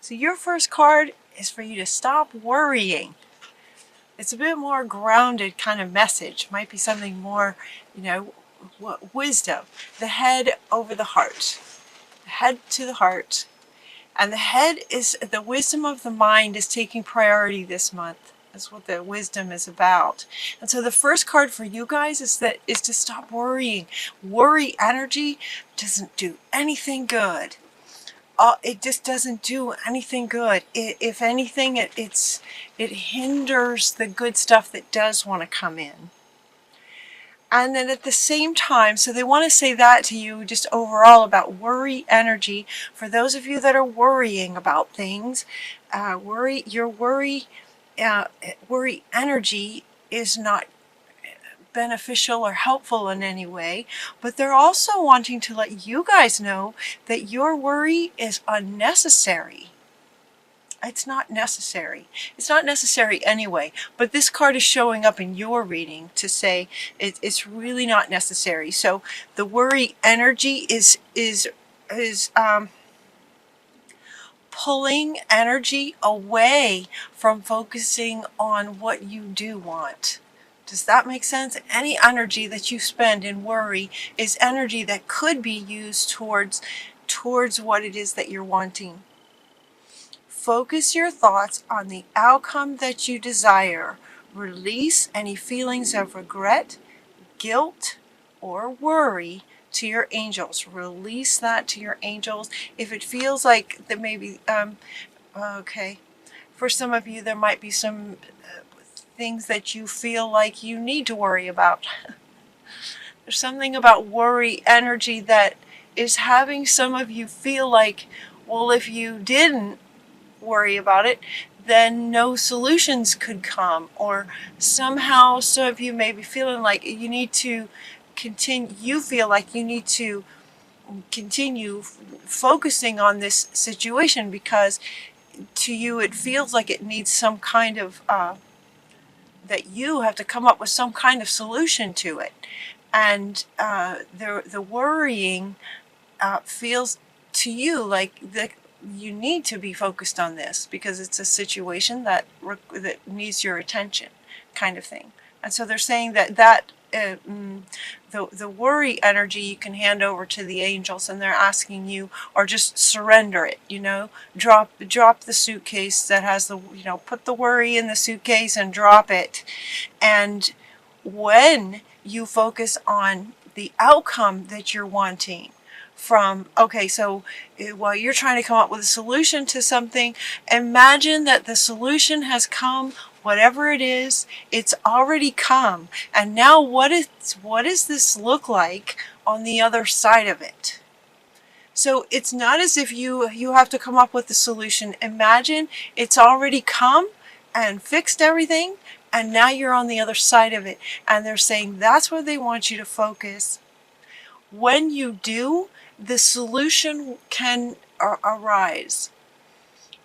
So your first card is for you to stop worrying. It's a bit more grounded kind of message. Might be something more, you know, wisdom. The head over the heart. The head to the heart. And the head is, the wisdom of the mind is taking priority this month. That's what the wisdom is about. And so the first card for you guys is to stop worrying. Worry energy doesn't do anything good. It just doesn't do anything good. If anything, it hinders the good stuff that does want to come in. And then at the same time, so they want to say that to you just overall about worry energy. For those of you that are worrying about things, worry energy is not beneficial or helpful in any way, but they're also wanting to let you guys know that your worry is unnecessary. It's not necessary. It's not necessary anyway, but this card is showing up in your reading to say it's really not necessary. So the worry energy is pulling energy away from focusing on what you do want. Does that make sense? Any energy that you spend in worry is energy that could be used towards what it is that you're wanting. Focus your thoughts on the outcome that you desire. Release any feelings of regret, guilt, or worry to your angels. Release that to your angels. If it feels like that maybe, okay, for some of you there might be some things that you feel like you need to worry about. There's something about worry energy that is having some of you feel like, well, if you didn't worry about it, then no solutions could come, or somehow some of you may be feeling like you need to continue focusing on this situation because to you it feels like it needs some kind of that you have to come up with some kind of solution to it. And the worrying feels to you like you need to be focused on this because it's a situation that needs your attention, kind of thing. And so they're saying that the worry energy you can hand over to the angels, and they're asking you, or just surrender it, drop the suitcase that has the, put the worry in the suitcase and drop it. And when you focus on the outcome that you're wanting from, okay, so while you're trying to come up with a solution to something, imagine that the solution has come. Whatever it is, it's already come. And now what does this look like on the other side of it? So it's not as if you have to come up with the solution. Imagine it's already come and fixed everything, and now you're on the other side of it. And they're saying that's where they want you to focus. When you do, the solution can arise.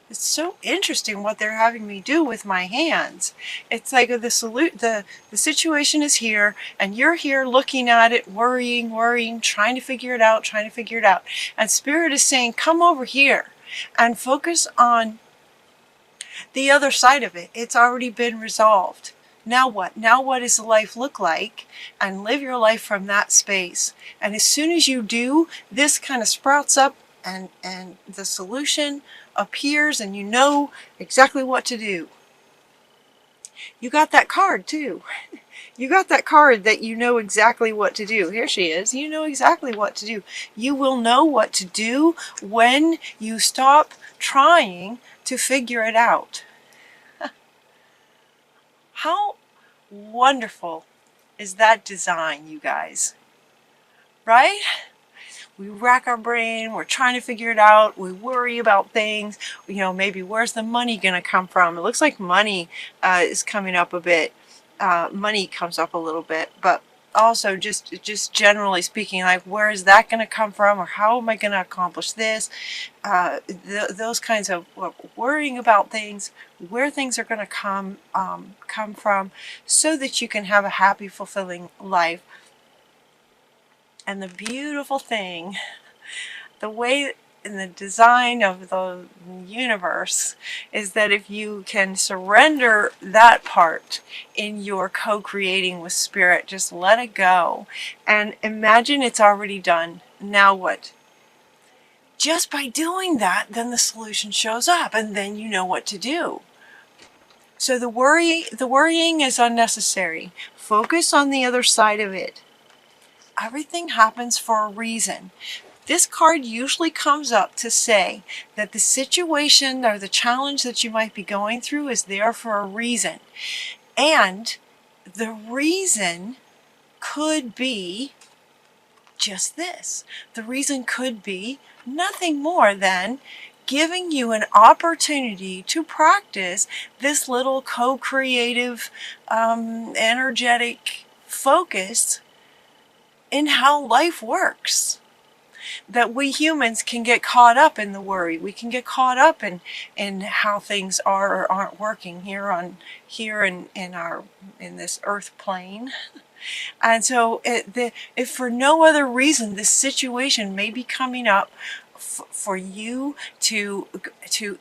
It's so interesting what they're having me do with my hands. It's like the situation is here, and you're here looking at it, worrying, trying to figure it out. And Spirit is saying, come over here and focus on the other side of it. It's already been resolved. Now what? Now what does life look like? And live your life from that space. And as soon as you do, this kind of sprouts up and the solution appears, and you know exactly what to do. You got that card too. You got that card that you know exactly what to do. Here she is. You know exactly what to do. You will know what to do when you stop trying to figure it out. How wonderful is that design, you guys? Right? We rack our brain, we're trying to figure it out, we worry about things, maybe where's the money going to come from? It looks like money is coming up a bit. Money comes up a little bit, but also just generally speaking, like where is that going to come from, or how am I going to accomplish this? Those kinds of worrying about things, where things are going to come from, so that you can have a happy, fulfilling life. And the beautiful thing, the way in the design of the universe is that if you can surrender that part in your co-creating with spirit, just let it go and imagine it's already done. Now what? Just by doing that, then the solution shows up and then you know what to do. So the worrying is unnecessary. Focus on the other side of it. Everything happens for a reason. This card usually comes up to say that the situation or the challenge that you might be going through is there for a reason. And the reason could be just this. The reason could be nothing more than giving you an opportunity to practice this little co-creative, energetic focus in how life works. That we humans can get caught up in the worry. We can get caught up in how things are or aren't working here in this earth plane. And so if for no other reason this situation may be coming up for you to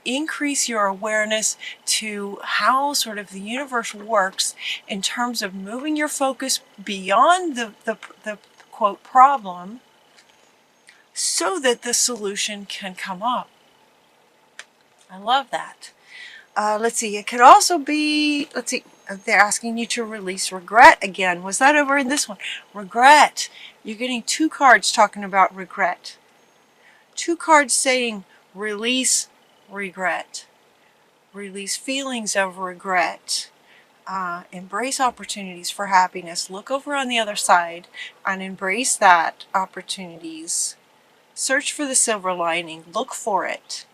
increase your awareness to how sort of the universe works in terms of moving your focus beyond the quote problem, so that the solution can come up. I love that. Let's see, it could also be, let's see, they're asking you to release regret again. Was that over in this one? Regret. You're getting 2 cards talking about regret. 2 cards saying release regret. Release feelings of regret. Embrace opportunities for happiness. Look over on the other side and embrace that opportunities. Search for the silver lining. Look for it.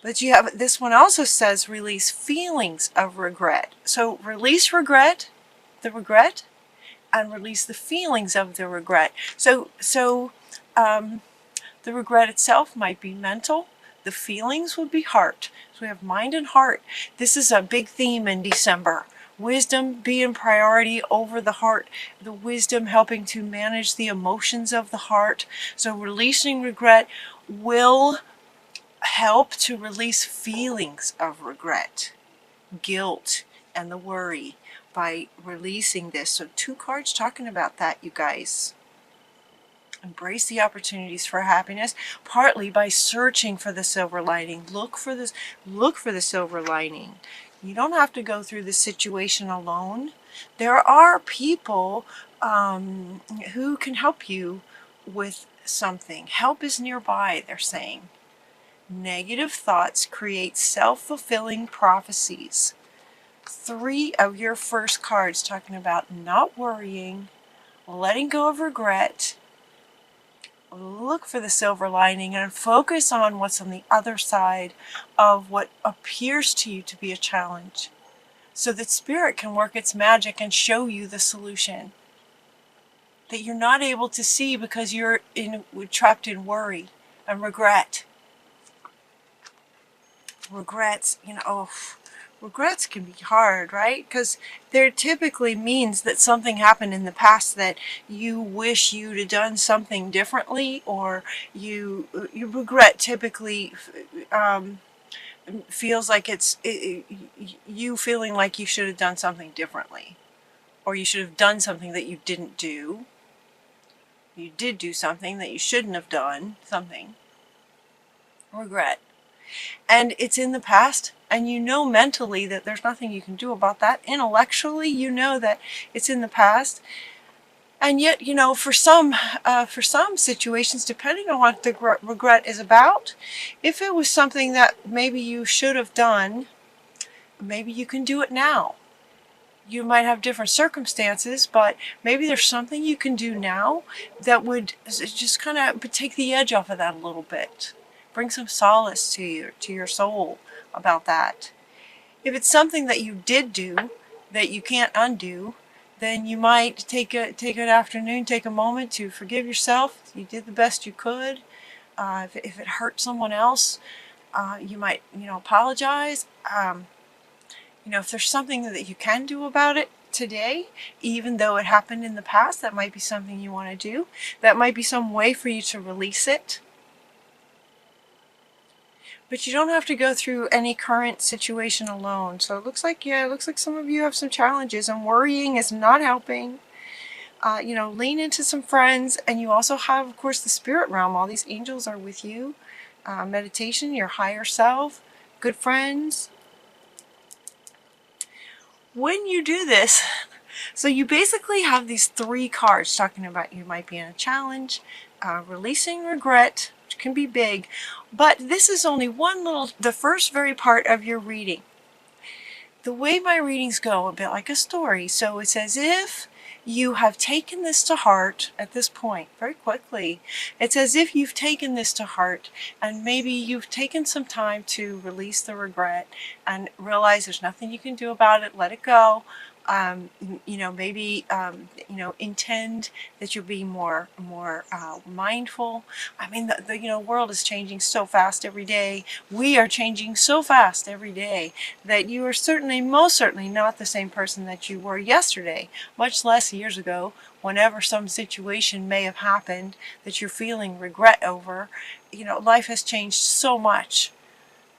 But you have, this one also says release feelings of regret. So release regret, the regret, and release the feelings of the regret. So the regret itself might be mental. The feelings would be heart. So we have mind and heart. This is a big theme in December. Wisdom being priority over the heart. The wisdom helping to manage the emotions of the heart. So releasing regret will help to release feelings of regret, guilt, and the worry by releasing this. So 2 cards talking about that, you guys. Embrace the opportunities for happiness, partly by searching for the silver lining. Look for the silver lining. You don't have to go through the situation alone. There are people who can help you with something. Help is nearby, they're saying. Negative thoughts create self-fulfilling prophecies. 3 of your first cards talking about not worrying, letting go of regret. Look for the silver lining and focus on what's on the other side of what appears to you to be a challenge, so that spirit can work its magic and show you the solution that you're not able to see because you're trapped in worry and regret. Regrets, regrets can be hard, right? Because there typically means that something happened in the past that you wish you'd have done something differently, or you regret typically feels like it's you feeling like you should have done something differently, or you should have done something that you didn't do. You did do something that you shouldn't have done, something. Regret. And it's in the past, and you know mentally that there's nothing you can do about that. Intellectually, you know that it's in the past. And yet, for some situations, depending on what the regret is about, if it was something that maybe you should have done, maybe you can do it now. You might have different circumstances, but maybe there's something you can do now that would just kind of take the edge off of that a little bit. Bring some solace to your soul about that. If it's something that you did do that you can't undo, then you might take an afternoon, take a moment to forgive yourself. You did the best you could. If it hurt someone else, you might apologize. If there's something that you can do about it today, even though it happened in the past, that might be something you want to do. That might be some way for you to release it. But you don't have to go through any current situation alone. So it looks like, yeah, it looks like some of you have some challenges, and worrying is not helping. Lean into some friends, and you also have, of course, the spirit realm. All these angels are with you. Meditation, your higher self, good friends. When you do this, so you basically have these 3 cards talking about you might be in a challenge, releasing regret, which can be big, but this is only the first very part of your reading. The way my readings go, a bit like a story, so it's as if you have taken this to heart at this point, very quickly. It's as if you've taken this to heart, and maybe you've taken some time to release the regret and realize there's nothing you can do about it, let it go. Maybe intend that you'll be more mindful. I mean, the world is changing so fast every day. We are changing so fast every day that you are most certainly not the same person that you were yesterday, much less years ago, whenever some situation may have happened that you're feeling regret over. Life has changed so much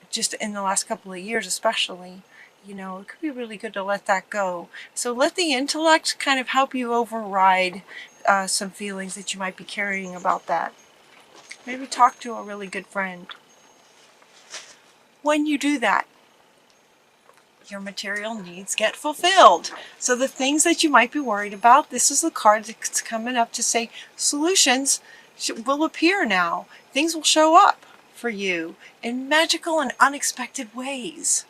just in the last couple of years, especially. It could be really good to let that go. So let the intellect kind of help you override some feelings that you might be carrying about that. Maybe talk to a really good friend. When you do that, your material needs get fulfilled. So the things that you might be worried about, this is the card that's coming up to say solutions will appear now. Things will show up for you in magical and unexpected ways.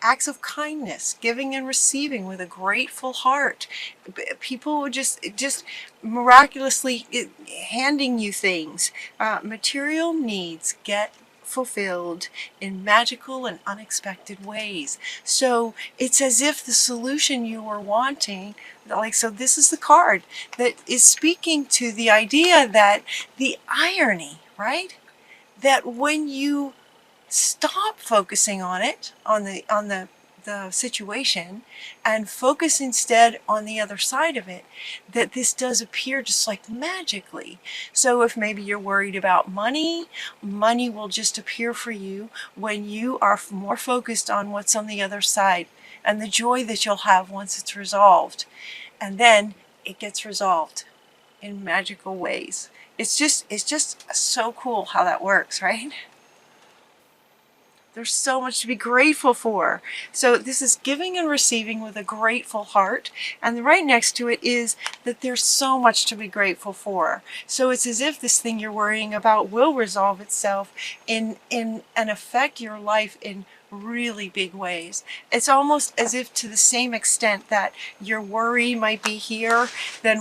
Acts of kindness, giving and receiving with a grateful heart. People would just miraculously handing you things. Material needs get fulfilled in magical and unexpected ways. So it's as if the solution you were wanting, so this is the card that is speaking to the idea that the irony, right? That when you stop focusing on it, on the situation, and focus instead on the other side of it, that this does appear just like magically. So if maybe you're worried about money will just appear for you when you are more focused on what's on the other side and the joy that you'll have once it's resolved. And then it gets resolved in magical ways. It's just so cool how that works, right? There's so much to be grateful for. So this is giving and receiving with a grateful heart. And right next to it is that there's so much to be grateful for. So it's as if this thing you're worrying about will resolve itself and affect your life in really big ways. It's almost as if to the same extent that your worry might be here, then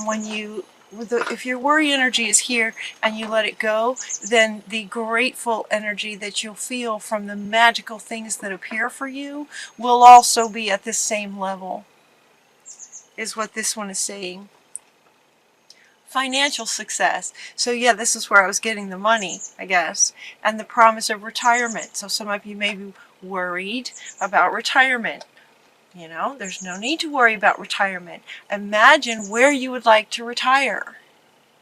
if your worry energy is here and you let it go, then the grateful energy that you'll feel from the magical things that appear for you will also be at the same level, is what this one is saying. Financial success. So yeah, this is where I was getting the money, I guess, and the promise of retirement. So some of you may be worried about retirement. There's no need to worry about retirement. Imagine where you would like to retire.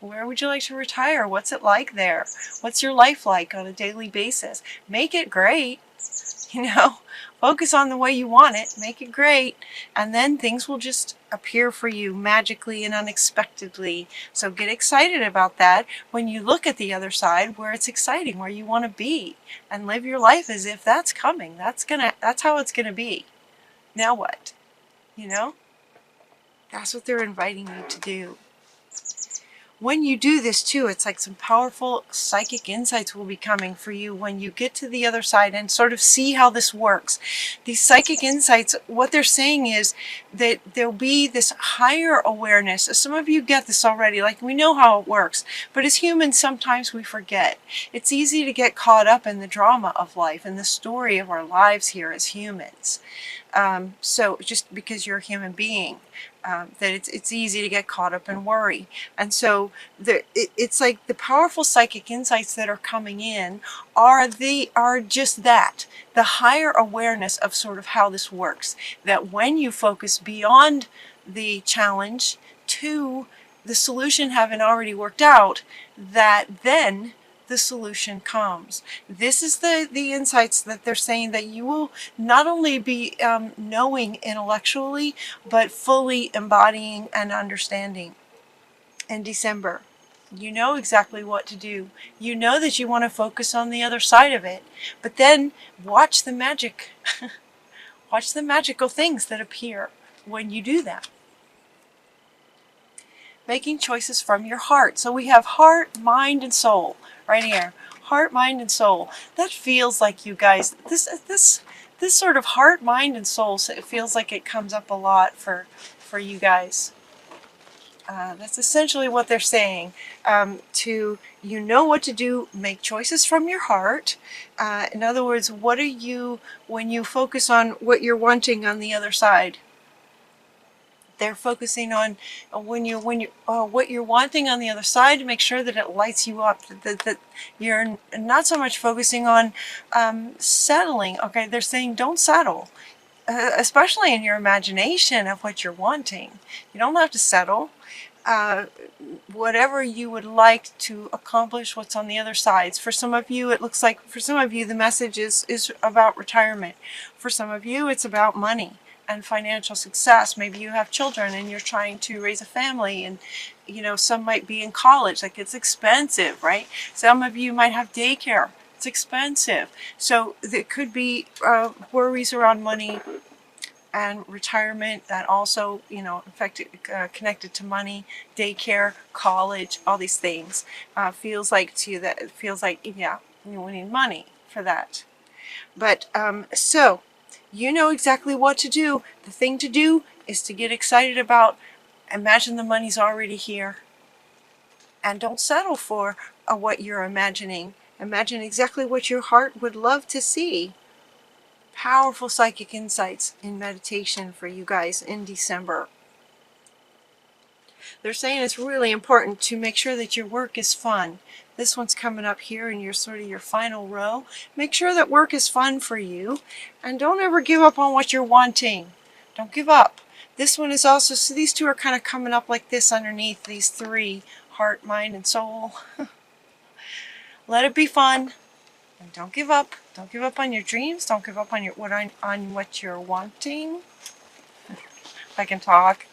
Where would you like to retire? What's it like there? What's your life like on a daily basis? Make it great. Focus on the way you want it. Make it great. And then things will just appear for you magically and unexpectedly. So get excited about that when you look at the other side where it's exciting, where you want to be, and live your life as if that's coming. That's how it's going to be. Now what? That's what they're inviting you to do. When you do this too, it's like some powerful psychic insights will be coming for you when you get to the other side and sort of see how this works. These psychic insights, what they're saying is that there'll be this higher awareness. Some of you get this already, like we know how it works, but as humans sometimes we forget. It's easy to get caught up in the drama of life and the story of our lives here as humans. So just because you're a human being, that it's easy to get caught up in worry. And so it's like the powerful psychic insights that are coming in are just that, the higher awareness of sort of how this works. That when you focus beyond the challenge to the solution having already worked out, that then the solution comes. This is the insights that they're saying, that you will not only be knowing intellectually, but fully embodying and understanding in December. You know exactly what to do. You know that you want to focus on the other side of it. But then watch the magic. Watch the magical things that appear when you do that. Making choices from your heart. So we have heart, mind, and soul right here. Heart, mind, and soul. That feels like, you guys, this sort of heart, mind, and soul, so it feels like it comes up a lot for you guys. That's essentially what they're saying. You know what to do, make choices from your heart. In other words, what are you, when you focus on what you're wanting on the other side? They're focusing on what you're wanting on the other side, to make sure that it lights you up, that you're not so much focusing on settling. Okay, they're saying don't settle, especially in your imagination of what you're wanting. You don't have to settle. Whatever you would like to accomplish, what's on the other sides. For some of you, it looks like, for some of you, the message is about retirement. For some of you, it's about money and financial success. Maybe you have children and you're trying to raise a family, and some might be in college. Like, it's expensive, right? Some of you might have daycare. It's expensive. So there could be worries around money and retirement that also, connected to money, daycare, college, all these things. Feels like to you that it feels like, yeah, we need money for that. But so you know exactly what to do. The thing to do is to get excited about, imagine the money's already here, and don't settle for what you're imagining. Imagine exactly what your heart would love to see. Powerful psychic insights in meditation for you guys in December. They're saying it's really important to make sure that your work is fun. This one's coming up here in your sort of your final row. Make sure that work is fun for you, and don't ever give up on what you're wanting. Don't give up. This one is also, so these two are kind of coming up like this underneath these three, heart, mind, and soul. Let it be fun. And don't give up. Don't give up on your dreams. Don't give up on what you're wanting. If I can talk.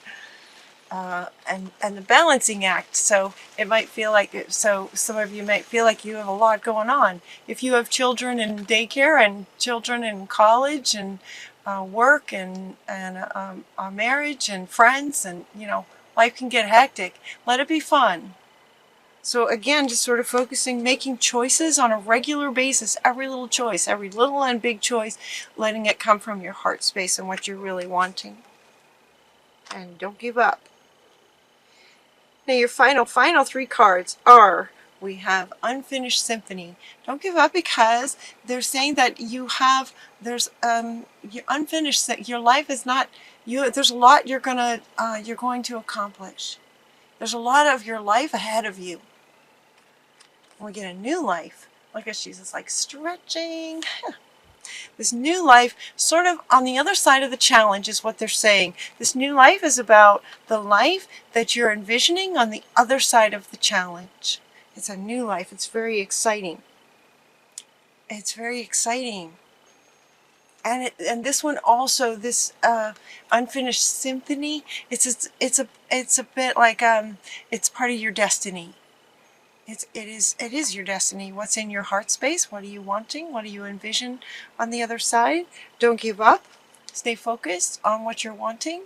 And the balancing act. So it might feel like, so some of you might feel like you have a lot going on. If you have children in daycare and children in college and work and a marriage and friends, and life can get hectic. Let it be fun. So again, just sort of focusing, making choices on a regular basis, every little choice, every little and big choice, letting it come from your heart space and what you're really wanting. And don't give up. Now your final three cards are, we have Unfinished Symphony. Don't give up, because they're saying that you're unfinished, that your life is not, there's a lot you're going to accomplish. There's a lot of your life ahead of you. We get a new life. Look at Jesus, like stretching. This new life, sort of on the other side of the challenge, is what they're saying. This new life is about the life that you're envisioning on the other side of the challenge. It's a new life. It's very exciting. It's very exciting. And this one also, this Unfinished Symphony, it's a bit like it's part of your destiny. It is your destiny. What's in your heart space? What are you wanting? What do you envision on the other side? Don't give up. Stay focused on what you're wanting.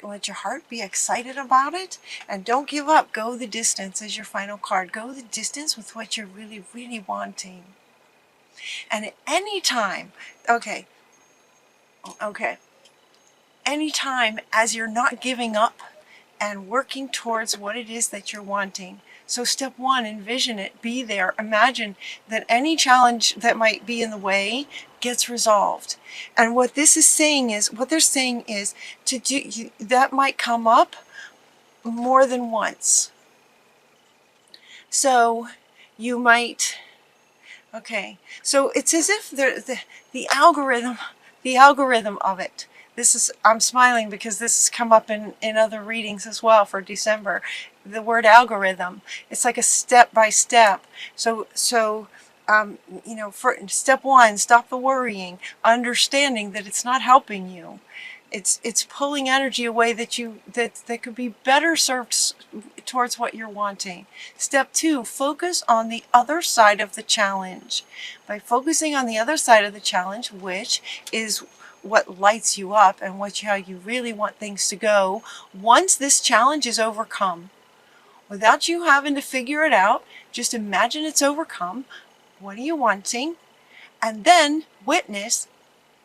Let your heart be excited about it. And don't give up. Go the distance is your final card. Go the distance with what you're really, really wanting. And at any time, okay, anytime as you're not giving up and working towards what it is that you're wanting. So step one, envision it, be there, imagine that any challenge that might be in the way gets resolved. And what they're saying is to do that might come up more than once. So you might, so it's as if the algorithm of it, I'm smiling because this has come up in other readings as well for December. The word algorithm. It's like a step by step. So for step one, stop the worrying, understanding that it's not helping you. It's pulling energy away that could be better served towards what you're wanting. Step two, focus on the other side of the challenge. By focusing on the other side of the challenge, which is what lights you up and how you really want things to go, once this challenge is overcome, without you having to figure it out, just imagine it's overcome. What are you wanting? And then witness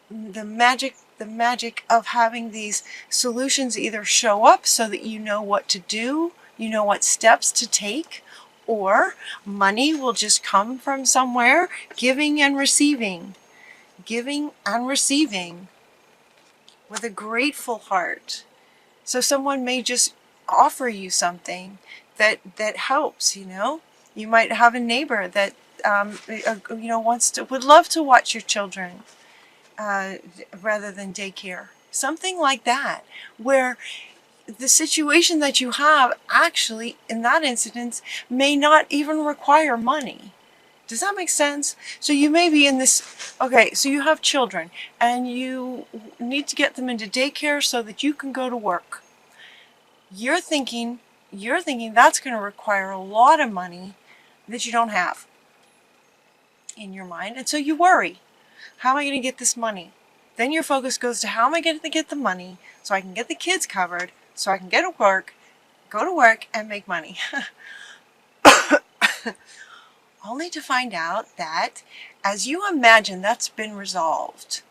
the magic of having these solutions either show up so that you know what to do, you know what steps to take, or money will just come from somewhere, giving and receiving with a grateful heart. So someone may just offer you something that helps. You might have a neighbor that would love to watch your children rather than daycare. Something like that, where the situation that you have actually, in that instance, may not even require money. Does that make sense? So you may be in this, okay, so you have children and you need to get them into daycare so that you can go to work. You're thinking that's going to require a lot of money that you don't have in your mind. And so you worry. How am I going to get this money? Then your focus goes to how am I going to get the money so I can get the kids covered, so I can go to work and make money. Only to find out that as you imagine that's been resolved,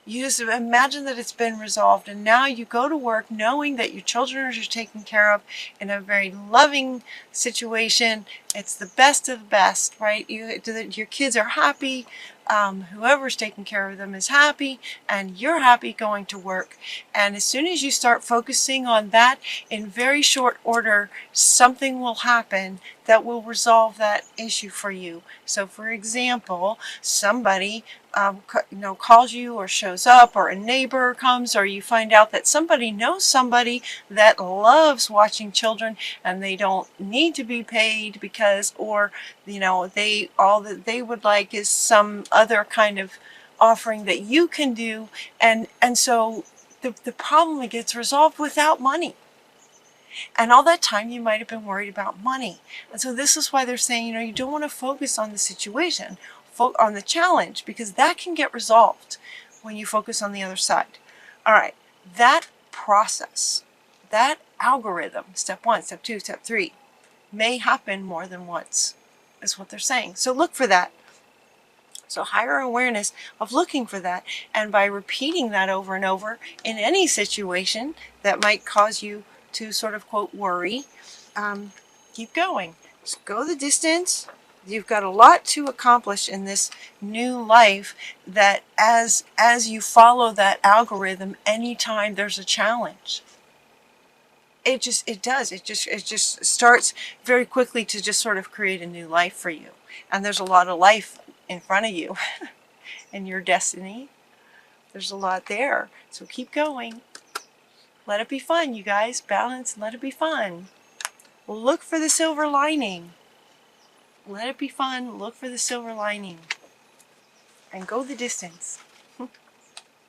you just imagine that it's been resolved, and now you go to work knowing that your children are taken care of in a very loving situation. It's the best of the best, right? Your kids are happy. Whoever's taking care of them is happy, and you're happy going to work. And as soon as you start focusing on that, in very short order, something will happen that will resolve that issue for you. So for example, somebody calls you or shows up, or a neighbor comes, or you find out that somebody knows somebody that loves watching children and they don't need to be paid because, or all that they would like is some other kind of offering that you can do, and so the problem gets resolved without money. And all that time you might have been worried about money. And so this is why they're saying, you don't want to focus on the situation, on the challenge, because that can get resolved when you focus on the other side. All right, that process, that algorithm, step one, step two, step three, may happen more than once, is what they're saying. So look for that. So higher awareness of looking for that, and by repeating that over and over in any situation that might cause you to sort of quote worry, keep going. Just go the distance. You've got a lot to accomplish in this new life, that as you follow that algorithm, anytime there's a challenge, it just starts very quickly to just sort of create a new life for you. And there's a lot of life in front of you in your destiny. There's a lot there. So keep going. Let it be fun, you guys. Balance and let it be fun. Look for the silver lining. Let it be fun. Look for the silver lining. And go the distance.